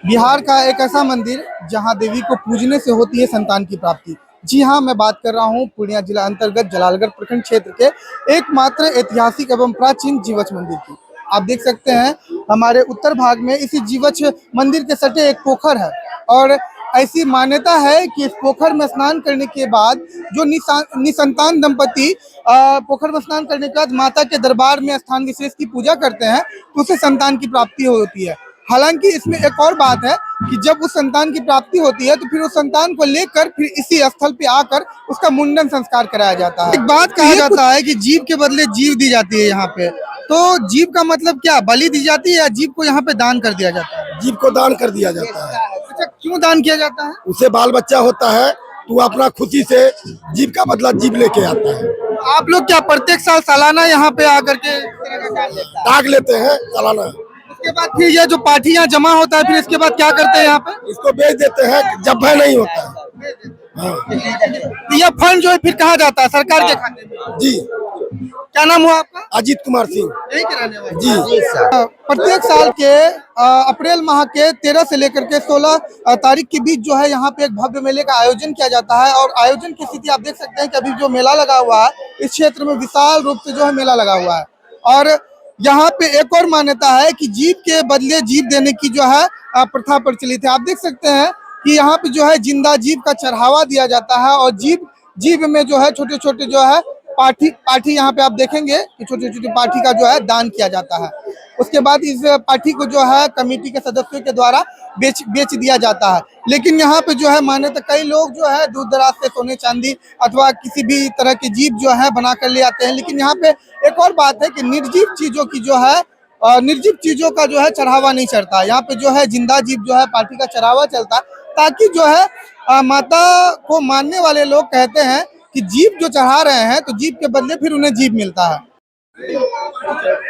बिहार का एक ऐसा मंदिर जहां देवी को पूजने से होती है संतान की प्राप्ति। जी हाँ, मैं बात कर रहा हूं पूर्णिया जिला अंतर्गत जलालगढ़ प्रखंड क्षेत्र के एकमात्र ऐतिहासिक एवं प्राचीन जीवछ मंदिर की। आप देख सकते हैं हमारे उत्तर भाग में इसी जीवछ मंदिर के सटे एक पोखर है और ऐसी मान्यता है कि इस पोखर में स्नान करने के बाद जो निसंतान दंपति पोखर में स्नान करने के बाद माता के दरबार में स्थान विशेष की पूजा करते हैं तो उसे संतान की प्राप्ति होती है। हालांकि इसमें एक और बात है कि जब उस संतान की प्राप्ति होती है तो फिर उस संतान को लेकर फिर इसी स्थल पे आकर उसका मुंडन संस्कार कराया जाता है। एक बात कहा जाता है कि जीव के बदले जीव दी जाती है यहाँ पे, तो जीव का मतलब क्या, बलि दी जाती है या जीव को यहाँ पे दान कर दिया जाता है? जीव को दान कर दिया जाता है। अच्छा, क्यों दान किया जाता है? उसे बाल बच्चा होता है तो अपना खुशी से जीव का बदला जीव लेके आता है। आप लोग क्या प्रत्येक साल सालाना यहाँ पे आकर के दाग लेते हैं सालाना। इसके बाद फिर ये जो पाठी यहाँ जमा होता है फिर इसके बाद क्या करते हैं यहाँ पे? इसको बेच देते हैं जब भय नहीं होता है। हाँ। तो यह फंड जो है फिर कहाँ जाता है? सरकार के खाते में? जी। क्या नाम हुआ आपका? अजीत कुमार सिंह। यही के रहने वाले? जी। प्रत्येक साल के अप्रैल माह के 13 से लेकर के 16 तारीख के बीच जो है यहाँ पे एक भव्य मेले का आयोजन किया जाता है और आयोजन की स्थिति आप देख सकते हैं कि अभी जो मेला लगा हुआ है इस क्षेत्र में विशाल रूप से जो है मेला लगा हुआ है। और यहाँ पे एक और मान्यता है कि जीव के बदले जीव देने की जो है प्रथा प्रचलित है। आप देख सकते हैं कि यहाँ पे जो है जिंदा जीव का चढ़ावा दिया जाता है और जीव में जो है छोटे छोटे जो है पाठी यहाँ पे आप देखेंगे कि छोटी छोटी पाठी का जो है दान किया जाता है। उसके बाद इस पाठी को जो है कमेटी के सदस्यों के द्वारा बेच दिया जाता है। लेकिन यहाँ पे जो है मान्यता कई लोग जो है दूर दराज से सोने चांदी अथवा किसी भी तरह के जीव जो है बना कर ले आते हैं। लेकिन यहाँ पे एक और बात है कि निर्जीव चीजों की जो है निर्जीव चीजों का जो है चढ़ावा नहीं चढ़ता। यहाँ पे जो है जिंदा जीव जो है पाठी का चढ़ावा चलता है ताकि जो है माता को मानने वाले लोग कहते हैं कि जीव जो चढ़ा रहे हैं तो जीव के बदले फिर उन्हें जीव मिलता है।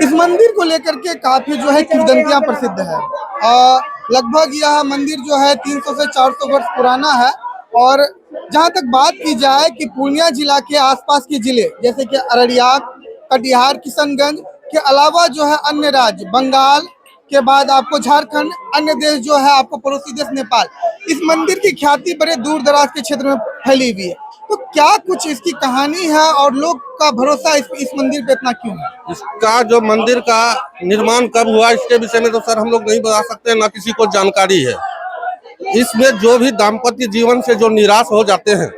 इस मंदिर को लेकर के काफी जो है किंवदंतियां प्रसिद्ध है। लगभग यह मंदिर जो है 300 से 400 वर्ष पुराना है। और जहां तक बात की जाए कि पूर्णिया जिला के आसपास के जिले जैसे कि अररिया, कटिहार, किशनगंज के अलावा जो है अन्य राज्य बंगाल के बाद आपको झारखंड, अन्य देश जो है आपको पड़ोसी देश नेपाल, इस मंदिर की ख्याति बड़े दूर दराज के क्षेत्र में फैली हुई है। तो क्या कुछ इसकी कहानी है और लोग का भरोसा इस मंदिर पे इतना क्यों है? इसका जो मंदिर का निर्माण कब हुआ इसके विषय में तो सर हम लोग नहीं बता सकते, ना किसी को जानकारी है। इसमें जो भी दाम्पत्य जीवन से जो निराश हो जाते हैं,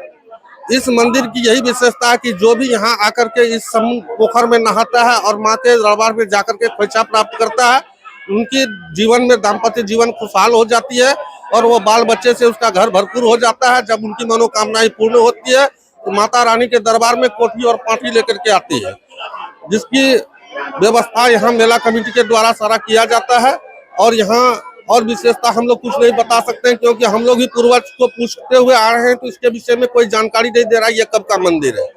इस मंदिर की यही विशेषता है कि जो भी यहाँ आकर के इस पोखर में नहाता है और माँ के दरबार में जाकर के खोइछा प्राप्त करता है, उनकी जीवन में दाम्पत्य जीवन खुशहाल हो जाती है और वो बाल बच्चे से उसका घर भरपूर हो जाता है। जब उनकी मनोकामनाएं पूर्ण होती है तो माता रानी के दरबार में कोठी और पाठी लेकर के आती है, जिसकी व्यवस्था यहाँ मेला कमेटी के द्वारा सारा किया जाता है। और यहाँ और विशेषता हम लोग कुछ नहीं बता सकते हैं क्योंकि हम लोग ही पूर्वज को पूछते हुए आ रहे हैं, तो इसके विषय में कोई जानकारी नहीं दे रहा है ये कब का मंदिर है।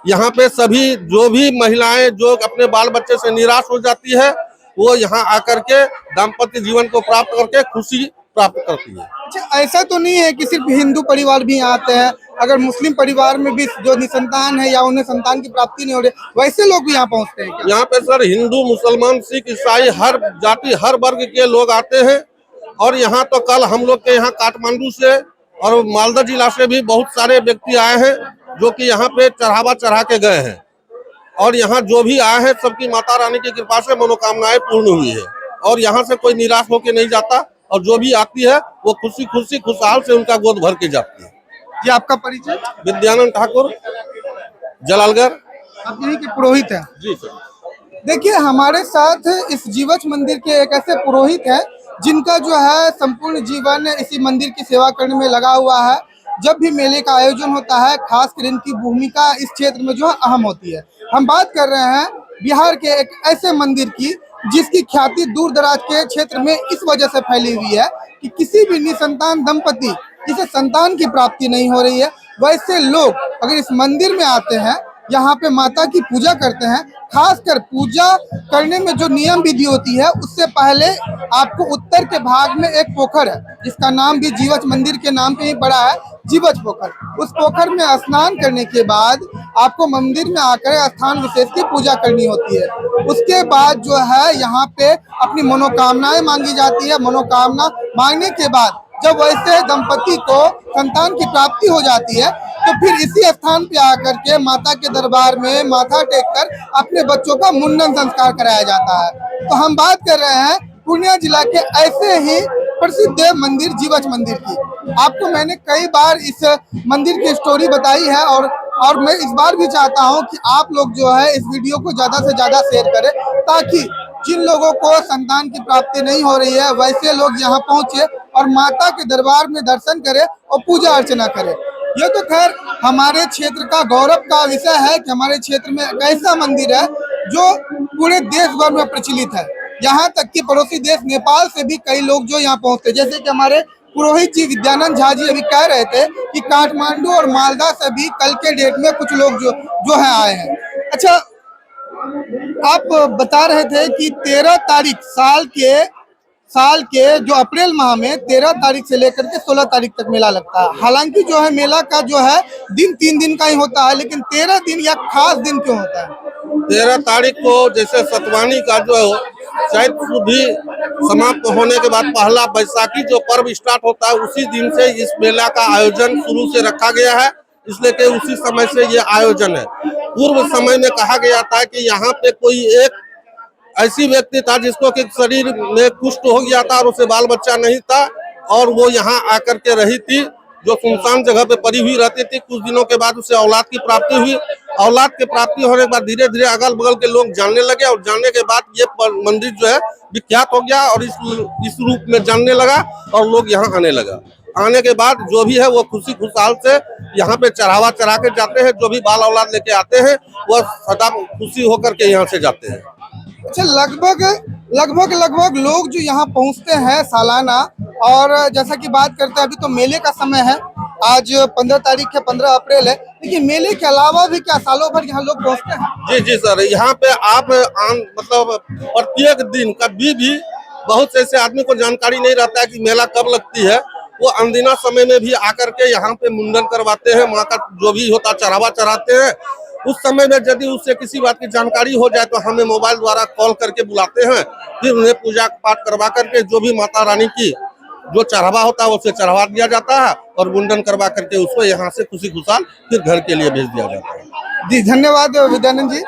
यहाँ पे सभी जो भी महिलाएं जो अपने बाल बच्चे से निराश हो जाती है वो यहाँ आकर के दाम्पत्य जीवन को प्राप्त करके खुशी प्राप्त करती है। अच्छा, ऐसा तो नहीं है कि सिर्फ हिंदू परिवार भी आते हैं, अगर मुस्लिम परिवार में भी जो निसंतान है या उन्हें संतान की प्राप्ति नहीं हो रही वैसे लोग भी यहाँ पहुँचते हैं क्या? यहाँ पे सर हिंदू, मुसलमान, सिख, ईसाई हर जाति हर वर्ग के लोग आते हैं। और यहाँ तो कल हम लोग के यहाँ काठमांडू से और मालदा जिला से भी बहुत सारे व्यक्ति आए हैं जो कि यहाँ पे चढ़ावा चढ़ा के गए हैं। और यहाँ जो भी आए हैं सबकी माता रानी की कृपा से मनोकामनाएं पूर्ण हुई है और यहाँ से कोई निराश होके नहीं जाता और जो भी आती है वो खुशी खुशी खुशहाल से उनका गोद भर के जाती है। जी, आपका परिचय? विद्यानंद ठाकुर, जलालगढ़। आप यहीं के पुरोहित हैं? जी सर। देखिए, हमारे साथ इस जीवछ मंदिर के एक ऐसे पुरोहित हैं जिनका जो है संपूर्ण जीवन इसी मंदिर की सेवा करने में लगा हुआ है। जब भी मेले का आयोजन होता है खासकर इनकी भूमिका इस क्षेत्र में जो है अहम होती है। हम बात कर रहे हैं बिहार के एक ऐसे मंदिर की जिसकी ख्याति दूर दराज के क्षेत्र में इस वजह से फैली हुई है कि किसी भी निसंतान दंपति जिसे संतान की प्राप्ति नहीं हो रही है, वैसे लोग अगर इस मंदिर में आते हैं, यहाँ पे माता की पूजा करते हैं। खासकर पूजा करने में जो नियम विधि होती है उससे पहले आपको उत्तर के भाग में एक पोखर है जिसका नाम भी जीवछ मंदिर के नाम पे ही पड़ा है, जीवछ पोखर। उस पोखर में स्नान करने के बाद आपको मंदिर में आकर स्थान विशेष की पूजा करनी होती है। उसके बाद जो है यहाँ पे अपनी मनोकामनाएं मांगी जाती है। मनोकामना मांगने के बाद जब वैसे दंपति को संतान की प्राप्ति हो जाती है तो फिर इसी स्थान पे आकर के माता के दरबार में माथा टेक कर अपने बच्चों का मुंडन संस्कार कराया जाता है। तो हम बात कर रहे हैं पूर्णिया जिला के ऐसे ही प्रसिद्ध मंदिर जीवछ मंदिर की। आपको मैंने कई बार इस मंदिर की स्टोरी बताई है और मैं इस बार भी चाहता हूं कि आप लोग जो है इस वीडियो को ज्यादा से ज्यादा शेयर करें, ताकि जिन लोगों को संतान की प्राप्ति नहीं हो रही है वैसे लोग यहाँ पहुंचे और माता के दरबार में दर्शन करें और पूजा अर्चना करें। ये तो खैर हमारे क्षेत्र का गौरव का विषय है कि हमारे क्षेत्र में एक ऐसा मंदिर है जो पूरे देश भर में प्रचलित है। यहाँ तक कि पड़ोसी देश नेपाल से भी कई लोग जो यहाँ पहुँचते, जैसे कि हमारे पुरोहित जी विद्यानंद झा जी अभी कह रहे थे कि काठमांडू और मालदा से भी कल के डेट में कुछ लोग जो है आए हैं। अच्छा, आप बता रहे थे कि 13 तारीख साल के जो अप्रैल माह में 13 तारीख से लेकर के 16 तारीख तक मेला लगता है। हालांकि जो है मेला का जो है दिन 3 दिन का ही होता है, लेकिन 13 दिन या खास दिन क्यों होता है? 13 तारीख को जैसे सतवानी का जो चैत्र भी समाप्त होने के बाद पहला बैसाखी जो पर्व स्टार्ट होता है, उसी दिन से इस मेला का आयोजन शुरू से रखा गया है, इसलिए कि उसी समय से ये आयोजन है। पूर्व समय में कहा गया था कि यहाँ पे कोई एक ऐसी व्यक्ति था जिसको कि शरीर में कुष्ठ हो गया था और उसे बाल बच्चा नहीं था, और वो यहाँ आकर के रही थी, जो सुनसान जगह पे पड़ी हुई रहती थी। कुछ दिनों के बाद उसे औलाद की प्राप्ति हुई। औलाद की प्राप्ति होने के बाद धीरे धीरे अगल बगल के लोग जानने लगे, और जानने के बाद ये मंदिर जो है विख्यात हो गया और इस रूप में जानने लगा और लोग यहाँ आने लगा। आने के बाद जो भी है वो खुशी खुशहाल से यहाँ पे चढ़ावा चढ़ा के जाते हैं। जो भी बाल औलाद लेके आते हैं वह सदा खुशी होकर के यहाँ से जाते हैं। अच्छा, लगभग लोग जो यहाँ पहुँचते हैं सालाना, और जैसा कि बात करते हैं अभी तो मेले का समय है, आज 15 तारीख है, 15 अप्रैल है, लेकिन मेले के अलावा भी क्या सालों भर यहाँ लोग पहुँचते हैं? जी सर, यहाँ पे आप मतलब प्रत्येक दिन कभी भी बहुत से ऐसे आदमी को जानकारी नहीं रहता है कि मेला कब लगती है। वो अनदिना समय में भी आकर के यहाँ पे मुंडन करवाते हैं, माँ का जो भी होता चढ़ावा चढ़ाते हैं। उस समय में यदि उससे किसी बात की जानकारी हो जाए तो हमें मोबाइल द्वारा कॉल करके बुलाते हैं, फिर उन्हें पूजा पाठ करवा करके जो भी माता रानी की जो चढ़ावा होता है उसे चढ़ावा दिया जाता है और मुंडन करवा करके उसको यहाँ से खुशी खुशहाल फिर घर के लिए भेज दिया जाता है। जी धन्यवाद विद्यानंद जी।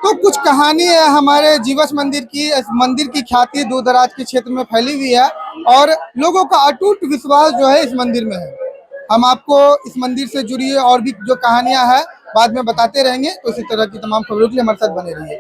तो कुछ कहानी है हमारे जीवछ मंदिर की। इस मंदिर की ख्याति दूर दराज के क्षेत्र में फैली हुई है और लोगों का अटूट विश्वास जो है इस मंदिर में है। हम आपको इस मंदिर से जुड़ी और भी जो कहानियां हैं बाद में बताते रहेंगे। तो इसी तरह की तमाम खबरों के लिए हमारे साथ बने रहिए।